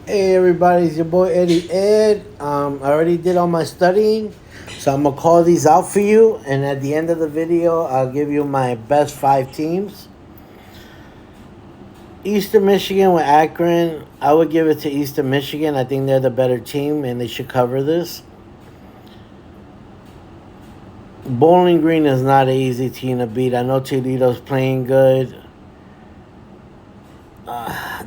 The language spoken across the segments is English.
Hey everybody, it's your boy Eddie Ed. I already did all my studying, so I'm gonna call these out for you. And at the end of the video, I'll give you my best 5 teams. Eastern Michigan with Akron. I would give it to Eastern Michigan. I think they're the better team, and they should cover this. Bowling Green is not an easy team to beat. I know Toledo's playing good.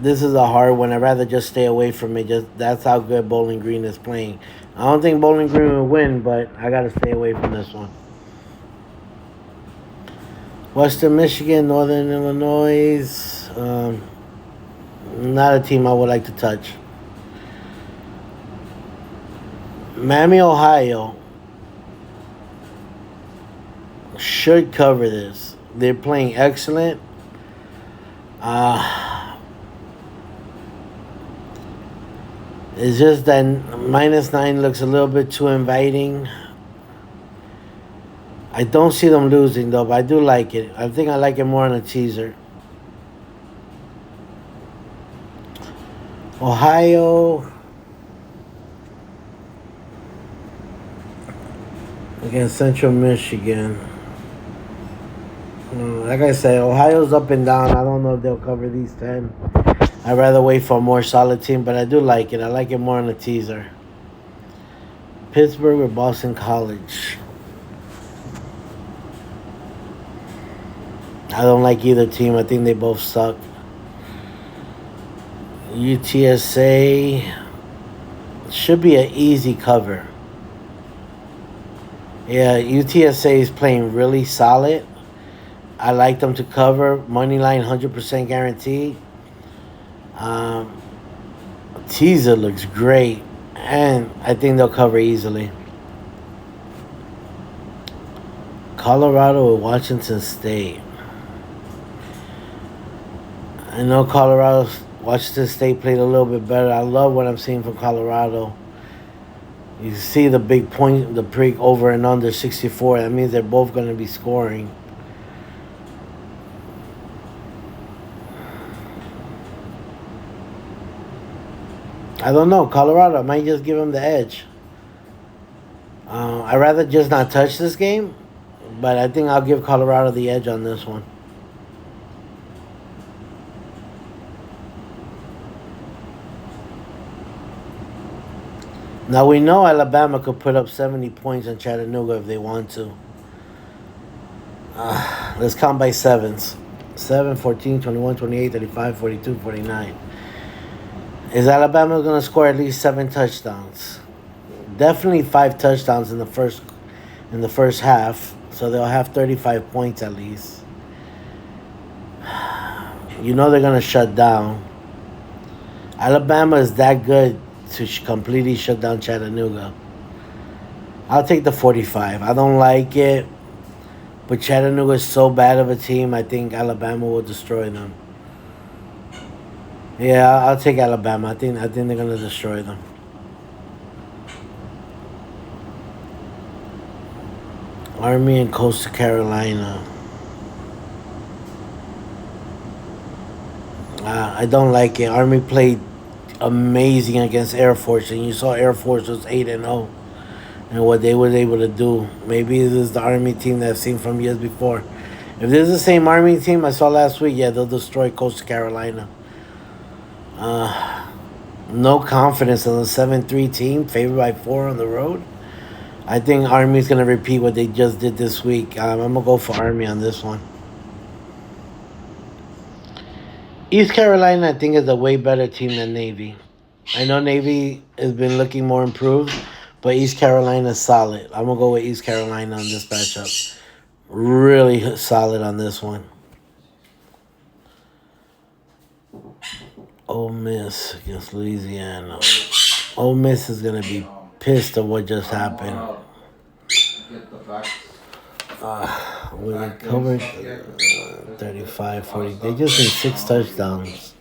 This is a hard one. I'd rather just stay away from it. Just that's how good Bowling Green is playing. I don't think Bowling Green will win, but I gotta stay away from this one. Western Michigan, Northern Illinois. Not a team I would like to touch. Miami, Ohio should cover this. They're playing excellent. It's just that -9 looks a little bit too inviting. I don't see them losing though, but I do like it. I think I like it more on a teaser. Ohio against Central Michigan. Like I said, Ohio's up and down. I don't know if they'll cover these 10. I'd rather wait for a more solid team, but I do like it. I like it more on a teaser. Pittsburgh or Boston College. I don't like either team. I think they both suck. UTSA should be an easy cover. Yeah, UTSA is playing really solid. I like them to cover. Money line 100% guaranteed. Teaser looks great, and I think they'll cover easily. Colorado or Washington State. I know Washington State played a little bit better. I love what I'm seeing from Colorado. You see the big point, the break over and under 64. That means they're both going to be scoring. I don't know. Colorado might just give them the edge. I'd rather just not touch this game, but I think I'll give Colorado the edge on this one. Now we know Alabama could put up 70 points on Chattanooga if they want to. Let's count by sevens. 7, 14, 21, 28, 35, 42, 49. Is Alabama going to score at least 7 touchdowns? Definitely 5 touchdowns in the first half, so they'll have 35 points at least. You know they're going to shut down. Alabama is that good to completely shut down Chattanooga. I'll take the 45. I don't like it, but Chattanooga is so bad of a team, I think Alabama will destroy them. Yeah, I'll take Alabama. I think they're gonna destroy them. Army and Coastal Carolina. I don't like it. Army played amazing against Air Force, and you saw Air Force was 8-0, and what they were able to do. Maybe this is the Army team that I've seen from years before. If this is the same Army team I saw last week, yeah, they'll destroy Coastal Carolina. No confidence in the 7-3 team, favored by 4 on the road. I think Army's going to repeat what they just did this week. I'm going to go for Army on this one. East Carolina, I think, is a way better team than Navy. I know Navy has been looking more improved, but East Carolina is solid. I'm going to go with East Carolina on this matchup. Really solid on this one. Ole Miss against Louisiana. Ole Miss is going to be pissed at what just happened. We covered 35, 40. They just need 6 touchdowns.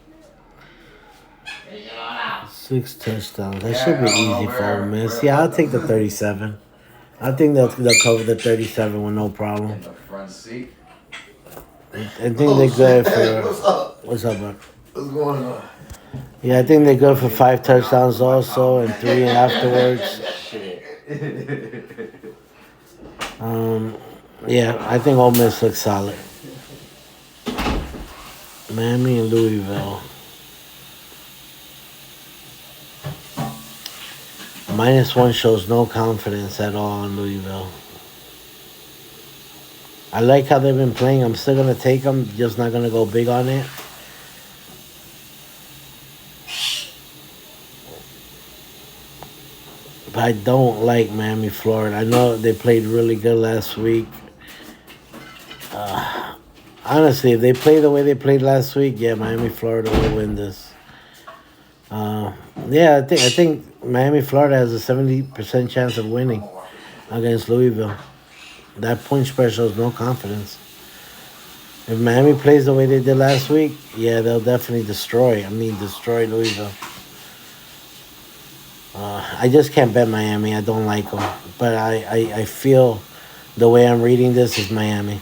6 touchdowns. That should be easy for Ole Miss. Yeah, I'll take the 37. I think they'll cover the 37 with no problem. I think they're good for. What's up, bro? What's going on? Yeah, I think they're good for 5 touchdowns also and three afterwards. Shit. Um, yeah, I think Ole Miss looks solid. Miami and Louisville. -1 shows no confidence at all in Louisville. I like how they've been playing. I'm still gonna take them, just not gonna go big on it. But I don't like Miami, Florida. I know they played really good last week. Uh, Honestly, if they play the way they played last week, yeah, Miami, Florida will win this. Uh, yeah, I think Miami, Florida has a 70% chance of winning against Louisville. That point spread shows no confidence. If Miami plays the way they did last week, yeah, they'll definitely destroy. I mean, destroy Louisville. I just can't bet Miami. I don't like them, but I feel the way I'm reading this is Miami.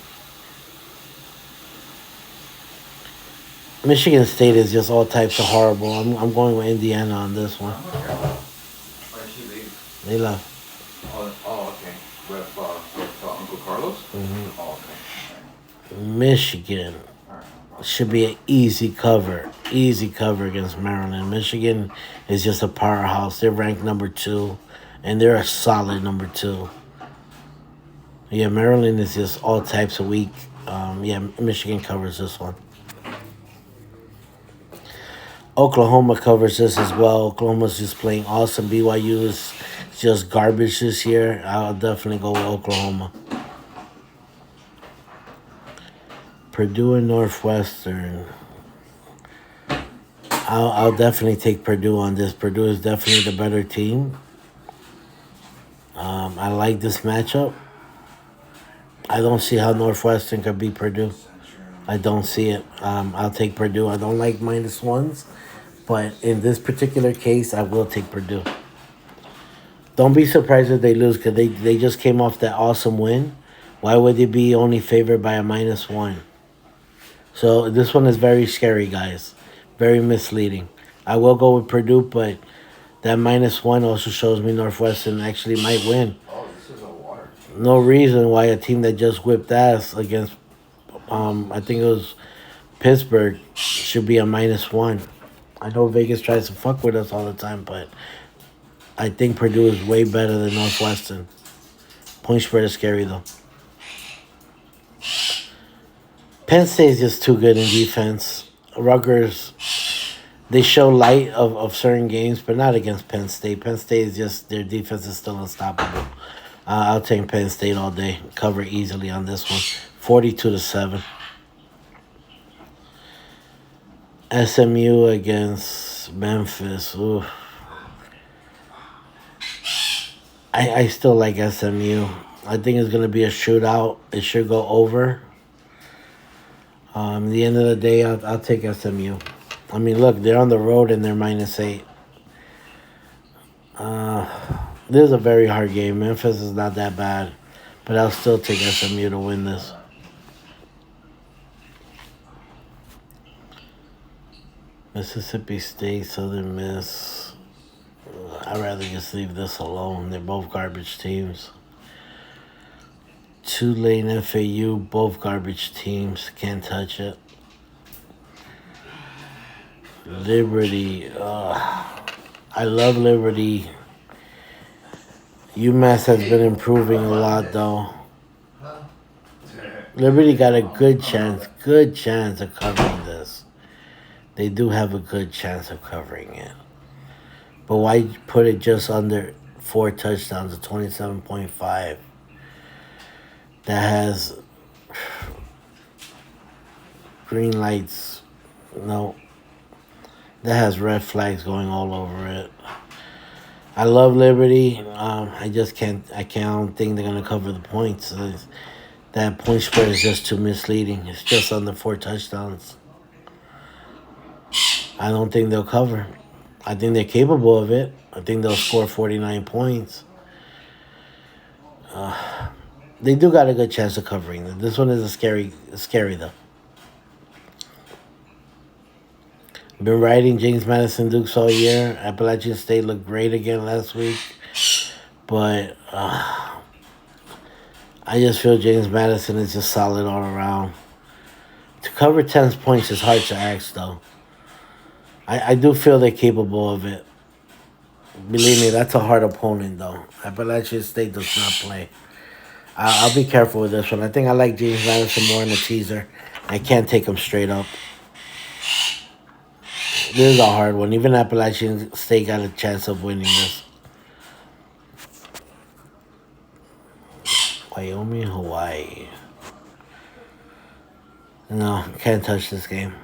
Michigan State is just all types of horrible. I'm going with Indiana on this one. Why did she leave? They love. Okay. With Uncle Carlos? Hmm. Oh, okay. Michigan Alright. should be an easy cover. Easy cover against Maryland. Michigan is just a powerhouse. They're ranked number 2, and they're a solid number 2. Yeah, Maryland is just all types of weak. Yeah, Michigan covers this one. Oklahoma covers this as well. Oklahoma's just playing awesome. BYU is just garbage this year. I'll definitely go with Oklahoma. Purdue and Northwestern. I'll definitely take Purdue on this. Purdue is definitely the better team. I like this matchup. I don't see how Northwestern could beat Purdue. I don't see it. I'll take Purdue. I don't like -1s, but in this particular case, I will take Purdue. Don't be surprised if they lose because they just came off that awesome win. Why would they be only favored by a -1? So this one is very scary, guys. Very misleading. I will go with Purdue, but that -1 also shows me Northwestern actually might win. Oh, this is a water. No reason why a team that just whipped ass against, I think it was Pittsburgh, should be a -1. I know Vegas tries to fuck with us all the time, but I think Purdue is way better than Northwestern. Point spread is scary though. Penn State is just too good in defense. Rutgers, they show light of certain games, but not against Penn State. Penn State is just, their defense is still unstoppable. I'll take Penn State all day. Cover easily on this one. 42-7. SMU against Memphis. Ooh. I still like SMU. I think it's going to be a shootout. It should go over. At the end of the day, I'll take SMU. I mean, look, they're on the road and they're -8. This is a very hard game. Memphis is not that bad, but I'll still take SMU to win this. Mississippi State, Southern Miss. I'd rather just leave this alone. They're both garbage teams. Tulane, FAU, both garbage teams. Can't touch it. Liberty. I love Liberty. UMass has been improving a lot, though. Liberty got a good chance of covering this. They do have a good chance of covering it. But why put it just under 4 touchdowns at 27.5? That has green lights. No. That has red flags going all over it. I love Liberty. I just can't. I don't think they're gonna cover the points. That point spread is just too misleading. It's just under 4 touchdowns. I don't think they'll cover. I think they're capable of it. I think they'll score 49 points. They do got a good chance of covering. This one is scary though. Been riding James Madison Dukes all year. Appalachian State looked great again last week, but I just feel James Madison is just solid all around. To cover 10 points is hard to ask, though. I do feel they're capable of it. Believe me, that's a hard opponent, though. Appalachian State does not play. I'll be careful with this one. I think I like James Madison more in the teaser. I can't take him straight up. This is a hard one. Even Appalachian State got a chance of winning this. Wyoming, Hawaii. No, can't touch this game.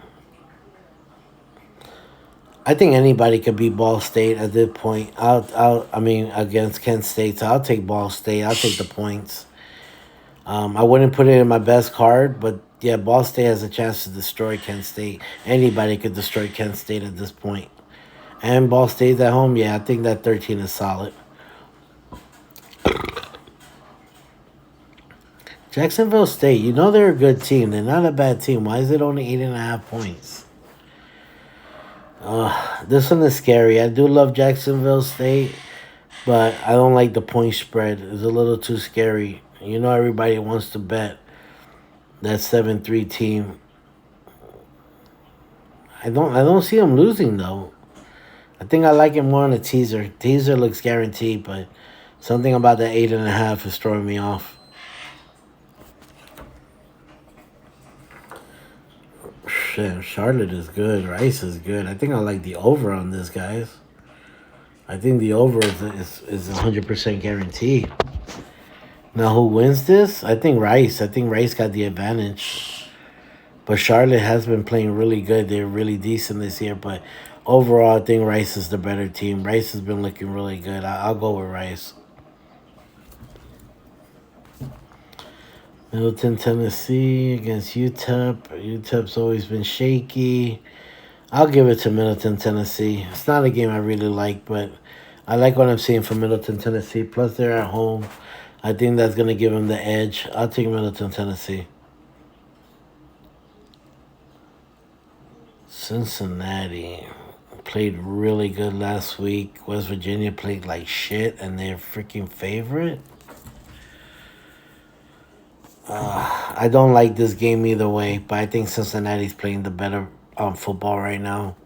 I think anybody could beat Ball State at this point. Against Kent State, so I'll take Ball State. I'll take the points. I wouldn't put it in my best card, but yeah, Ball State has a chance to destroy Kent State. Anybody could destroy Kent State at this point. And Ball State's at home. Yeah, I think that 13 is solid. Jacksonville State, you know they're a good team. They're not a bad team. Why is it only 8.5 points? This one is scary. I do love Jacksonville State, but I don't like the point spread. It's a little too scary. You know everybody wants to bet that 7-3 team. I don't see them losing though. I think I like it more on the teaser. Teaser looks guaranteed, but something about that 8.5 is throwing me off. Shit, Charlotte is good. Rice is good. I think I like the over on this, guys. I think the over is 100% guaranteed. Now, who wins this? I think Rice. I think Rice got the advantage. But Charlotte has been playing really good. They're really decent this year. But overall, I think Rice is the better team. Rice has been looking really good. I'll go with Rice. Middleton, Tennessee against UTEP. UTEP's always been shaky. I'll give it to Middleton, Tennessee. It's not a game I really like, but I like what I'm seeing from Middleton, Tennessee. Plus, they're at home. I think that's going to give them the edge. I'll take Middleton, Tennessee. Cincinnati played really good last week. West Virginia played like shit, and they're freaking favorite. I don't like this game either way, but I think Cincinnati's playing the better football right now.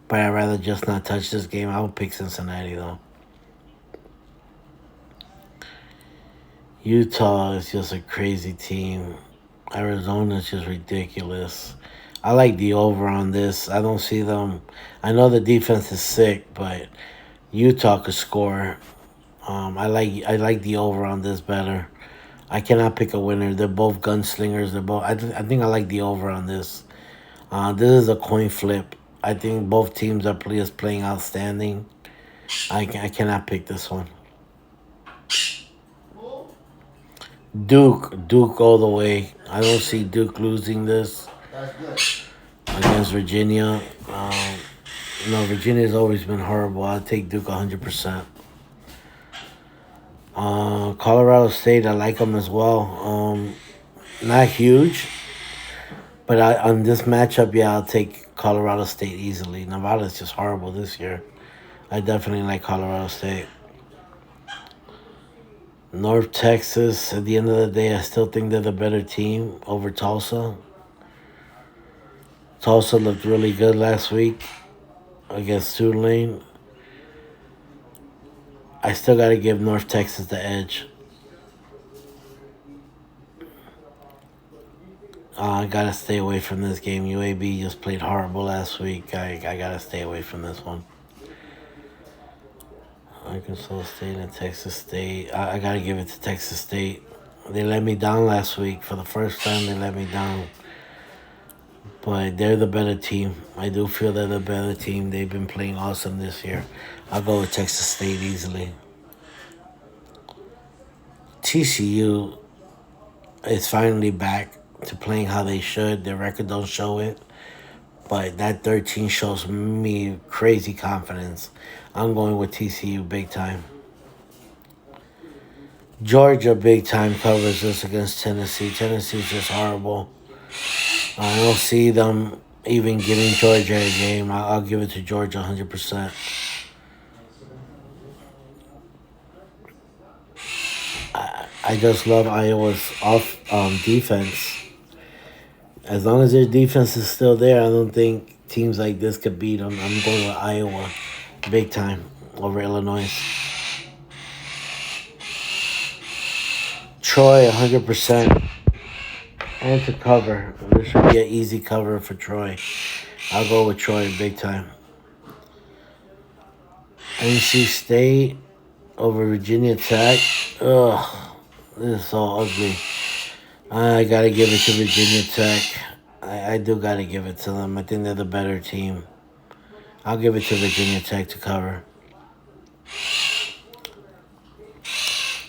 But I'd rather just not touch this game. I would pick Cincinnati, though. Utah is just a crazy team. Arizona is just ridiculous. I like the over on this. I don't see them. I know the defense is sick, but Utah could score. I like the over on this better. I cannot pick a winner. They're both gunslingers. I think I like the over on this. This is a coin flip. I think both teams are playing outstanding. I cannot pick this one. Duke all the way. I don't see Duke losing this against Virginia. Virginia's always been horrible. I'll take Duke 100%. Colorado State, I like them as well. Not huge, but on this matchup, yeah, I'll take Colorado State easily. Nevada's just horrible this year. I definitely like Colorado State. North Texas, at the end of the day, I still think they're the better team over Tulsa. Tulsa looked really good last week against Tulane. I still got to give North Texas the edge. I got to stay away from this game. UAB just played horrible last week. I got to stay away from this one. Arkansas State and Texas State. I got to give it to Texas State. They let me down last week. For the first time, they let me down. But they're the better team. I do feel they're the better team. They've been playing awesome this year. I'll go with Texas State easily. TCU is finally back to playing how they should. Their record don't show it. But that 13 shows me crazy confidence. I'm going with TCU big time. Georgia big time covers this against Tennessee. Tennessee's just horrible. I don't see them even giving Georgia a game. I'll give it to Georgia 100%. I just love Iowa's off defense. As long as their defense is still there, I don't think teams like this could beat them. I'm going with Iowa, big time, over Illinois. Troy, 100%, and to cover. This should be an easy cover for Troy. I'll go with Troy, big time. NC State over Virginia Tech. Ugh, this is so ugly. I gotta give it to Virginia Tech. I do gotta give it to them. I think they're the better team. I'll give it to Virginia Tech to cover.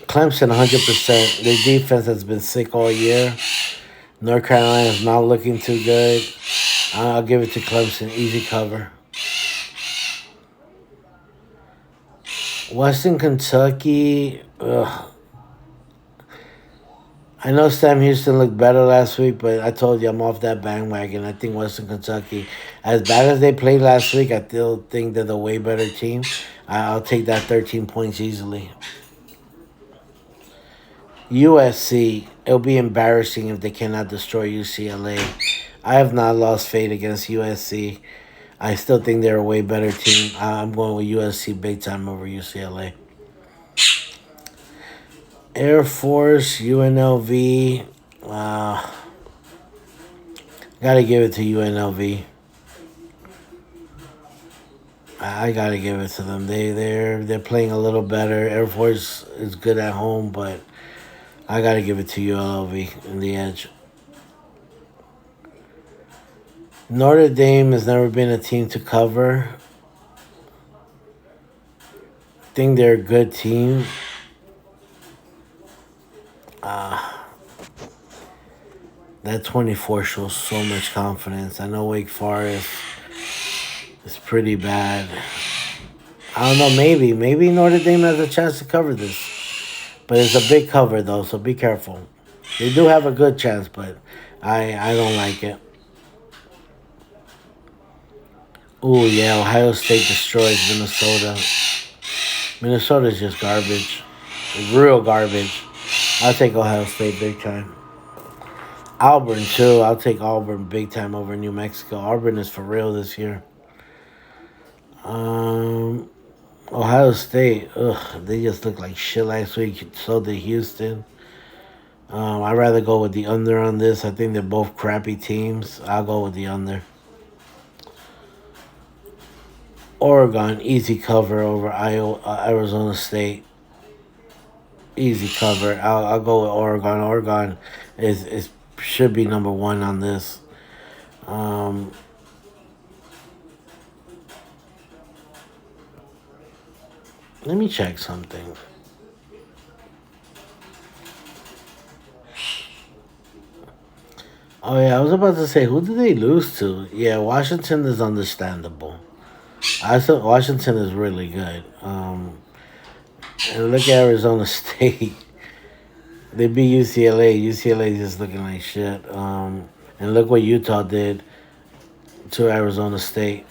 Clemson, 100%. Their defense has been sick all year. North Carolina is not looking too good. I'll give it to Clemson. Easy cover. Western Kentucky. Ugh. I know Sam Houston looked better last week, but I told you I'm off that bandwagon. I think Western Kentucky, as bad as they played last week, I still think they're the way better team. I'll take that 13 points easily. USC, it'll be embarrassing if they cannot destroy UCLA. I have not lost faith against USC. I still think they're a way better team. I'm going with USC big time over UCLA. Air Force, UNLV. Gotta give it to UNLV. I gotta give it to them. They're playing a little better. Air Force is good at home, but I gotta give it to UNLV in the edge. Notre Dame has never been a team to cover. I think they're a good team. That 24 shows so much confidence. I know Wake Forest is pretty bad. I don't know, maybe Notre Dame has a chance to cover this. But it's a big cover, though, so be careful. They do have a good chance, but I don't like it. Ooh, yeah, Ohio State destroys Minnesota. Minnesota's just garbage. Real garbage. I'll take Ohio State big time. Auburn, too. I'll take Auburn big time over New Mexico. Auburn is for real this year. Ohio State, they just looked like shit last week. So did Houston. I'd rather go with the under on this. I think they're both crappy teams. I'll go with the under. Oregon, easy cover over Arizona State. Easy cover. I'll go with Oregon. Oregon is should be number one on this. Let me check something. Oh yeah, I was about to say, who did they lose to? Yeah, Washington is understandable. I thought Washington is really good. And look at Arizona State. They beat UCLA. UCLA just looking like shit. And look what Utah did to Arizona State.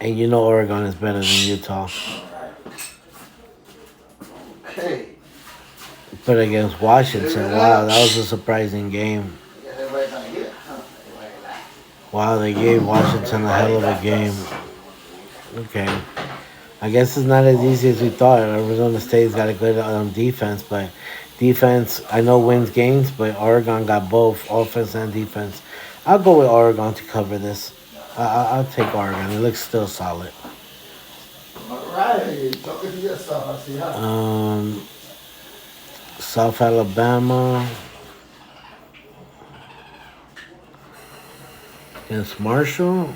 And you know Oregon is better than Utah. Okay. But against Washington, wow, that was a surprising game. Wow, they gave Washington a hell of a game. Okay. I guess it's not as easy as we thought. Arizona State's got a good defense, but defense, I know wins games, but Oregon got both offense and defense. I'll go with Oregon to cover this. I'll take Oregon. It looks still solid. South Alabama against Marshall.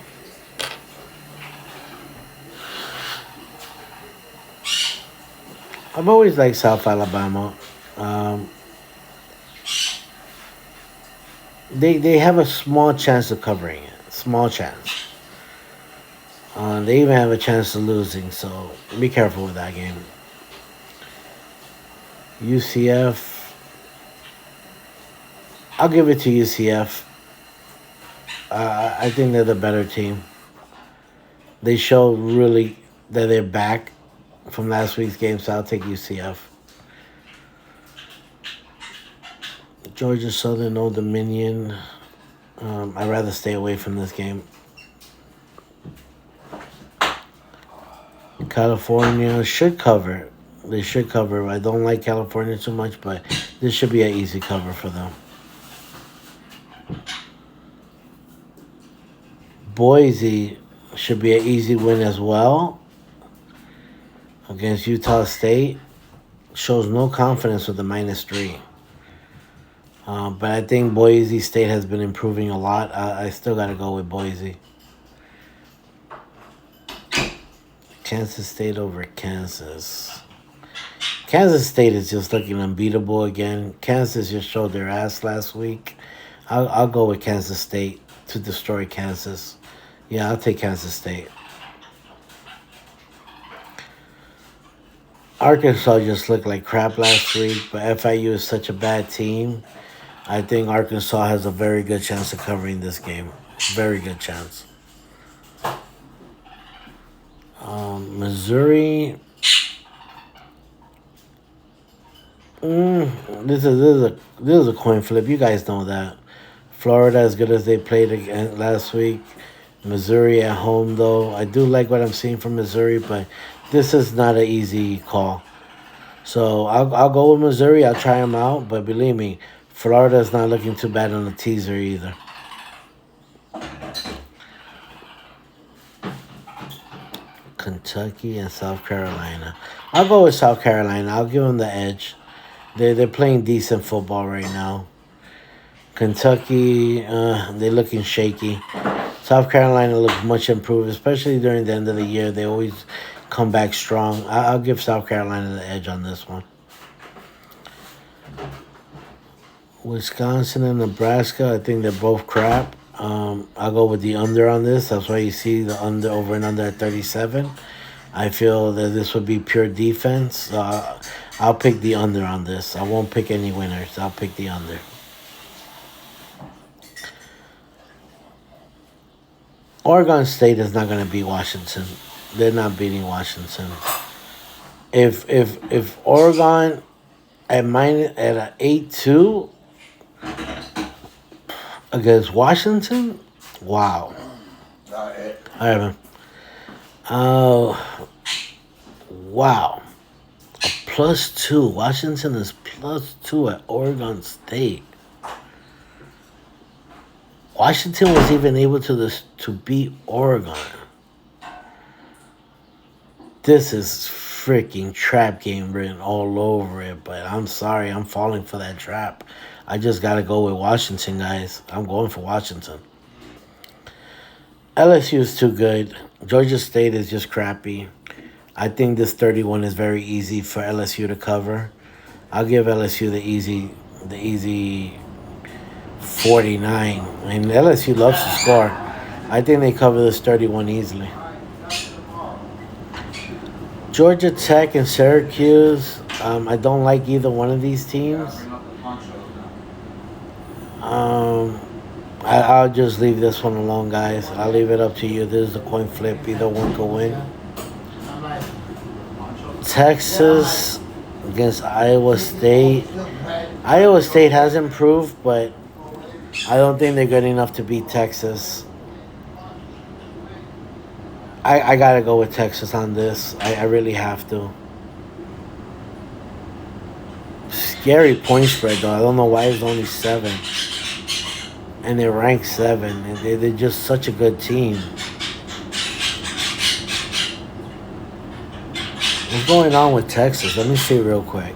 I've always liked South Alabama. They have a small chance of covering it. Small chance. They even have a chance of losing, so be careful with that game. UCF. I'll give it to UCF. I think they're the better team. They show really that they're back from last week's game, so I'll take UCF. Georgia Southern, Old Dominion. I'd rather stay away from this game. California should cover. They should cover. I don't like California too much, but this should be an easy cover for them. Boise should be an easy win as well against Utah State. Shows no confidence with the -3. But I think Boise State has been improving a lot. I still got to go with Boise. Kansas State over Kansas. Kansas State is just looking unbeatable again. Kansas just showed their ass last week. I'll go with Kansas State to destroy Kansas. Yeah, I'll take Kansas State. Arkansas just looked like crap last week, but FIU is such a bad team. I think Arkansas has a very good chance of covering this game. Very good chance. Missouri. This is a coin flip. You guys know that. Florida, as good as they played again last week. Missouri at home, though. I do like what I'm seeing from Missouri, but this is not an easy call. So I'll go with Missouri. I'll try them out, but believe me, Florida's not looking too bad on the teaser either. Kentucky and South Carolina. I'll go with South Carolina. I'll give them the edge. They're playing decent football right now. Kentucky, they're looking shaky. South Carolina looks much improved, especially during the end of the year. They always come back strong. I'll give South Carolina the edge on this one. Wisconsin and Nebraska, I think they're both crap. I'll go with the under on this. That's why you see the under over and under at 37. I feel that this would be pure defense. I'll pick the under on this. I won't pick any winners. I'll pick the under. Oregon State is not going to beat Washington. They're not beating Washington. If Oregon at an 8-2 against Washington, wow. All right, man. Wow. A +2. Washington is +2 at Oregon State. Washington was even able to beat Oregon. This is freaking trap game written all over it, but I'm sorry, I'm falling for that trap. I just got to go with Washington, guys. I'm going for Washington. LSU is too good. Georgia State is just crappy. I think this 31 is very easy for LSU to cover. I'll give LSU the easy 49. And LSU loves to score. I think they cover this 31 easily. Georgia Tech and Syracuse. I don't like either one of these teams. I'll just leave this one alone, guys. I'll leave it up to you. This is a coin flip. Either one could win. Texas against Iowa State. Iowa State has improved, but I don't think they're good enough to beat Texas. I got to go with Texas on this. I really have to. Scary point spread, though. I don't know why it's only 7. And they're ranked 7. And they're just such a good team. What's going on with Texas? Let me see real quick.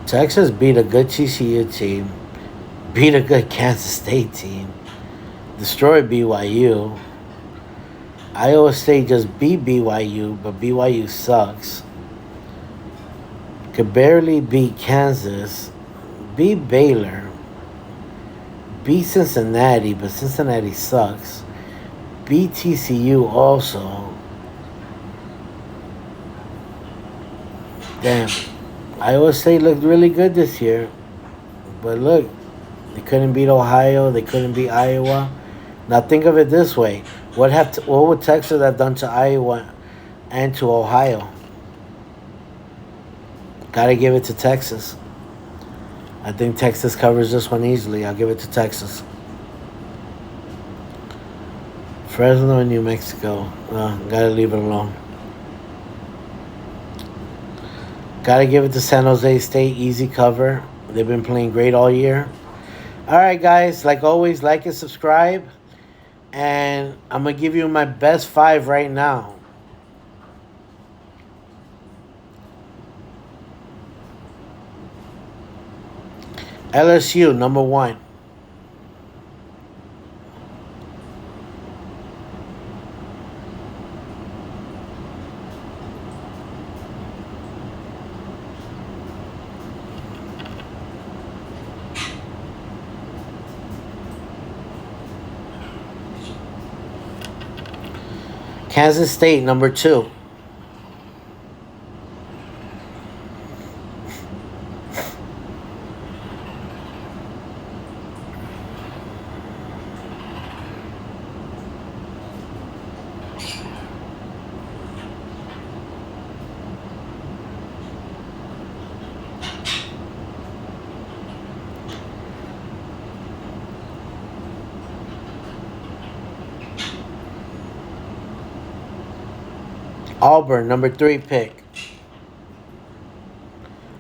Texas beat a good TCU team, beat a good Kansas State team, destroyed BYU. Iowa State just beat BYU, but BYU sucks. Could barely beat Kansas, beat Baylor, beat Cincinnati, but Cincinnati sucks. beat TCU also. Damn. Iowa State looked really good this year. But look, they couldn't beat Ohio. They couldn't beat Iowa. Now think of it this way: what would Texas have done to Iowa and to Ohio? Got to give it to Texas. I think Texas covers this one easily. I'll give it to Texas. Fresno and New Mexico. Gotta leave it alone. Gotta give it to San Jose State. Easy cover. They've been playing great all year. Alright, guys. Like always, like and subscribe. And I'm going to give you my best 5 right now. LSU, number 1. Kansas State, number 2. Auburn, number 3 pick.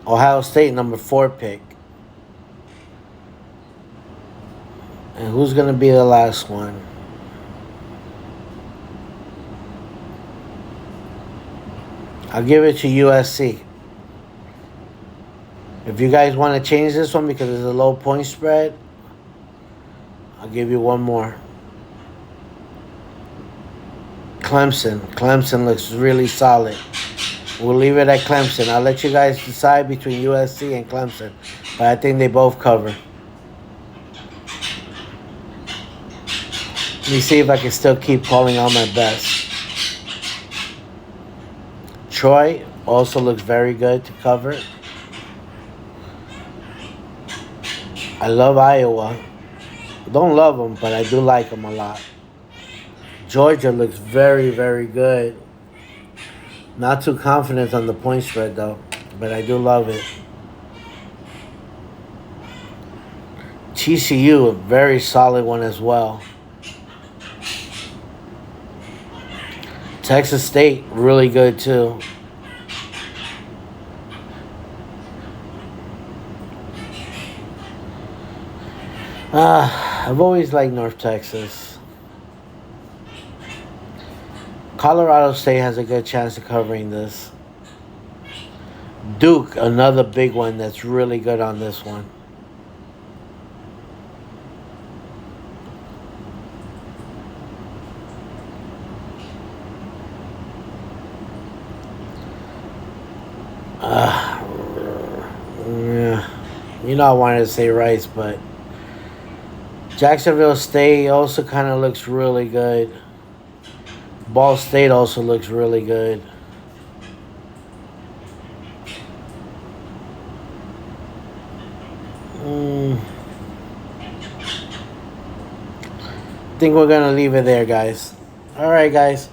Ohio State, number 4 pick. And who's going to be the last one? I'll give it to USC. If you guys want to change this one because it's a low point spread, I'll give you one more. Clemson. Clemson looks really solid. We'll leave it at Clemson. I'll let you guys decide between USC and Clemson. But I think they both cover. Let me see if I can still keep calling on my best. Troy also looks very good to cover. I love Iowa. Don't love them, but I do like them a lot. Georgia looks very, very good. Not too confident on the point spread, though. But I do love it. TCU, a very solid one as well. Texas State, really good, too. I've always liked North Texas. Colorado State has a good chance of covering this. Duke, another big one that's really good on this one. Yeah. You know I wanted to say Rice, but Jacksonville State also kind of looks really good. Ball State also looks really good. I think we're going to leave it there, guys. All right, guys.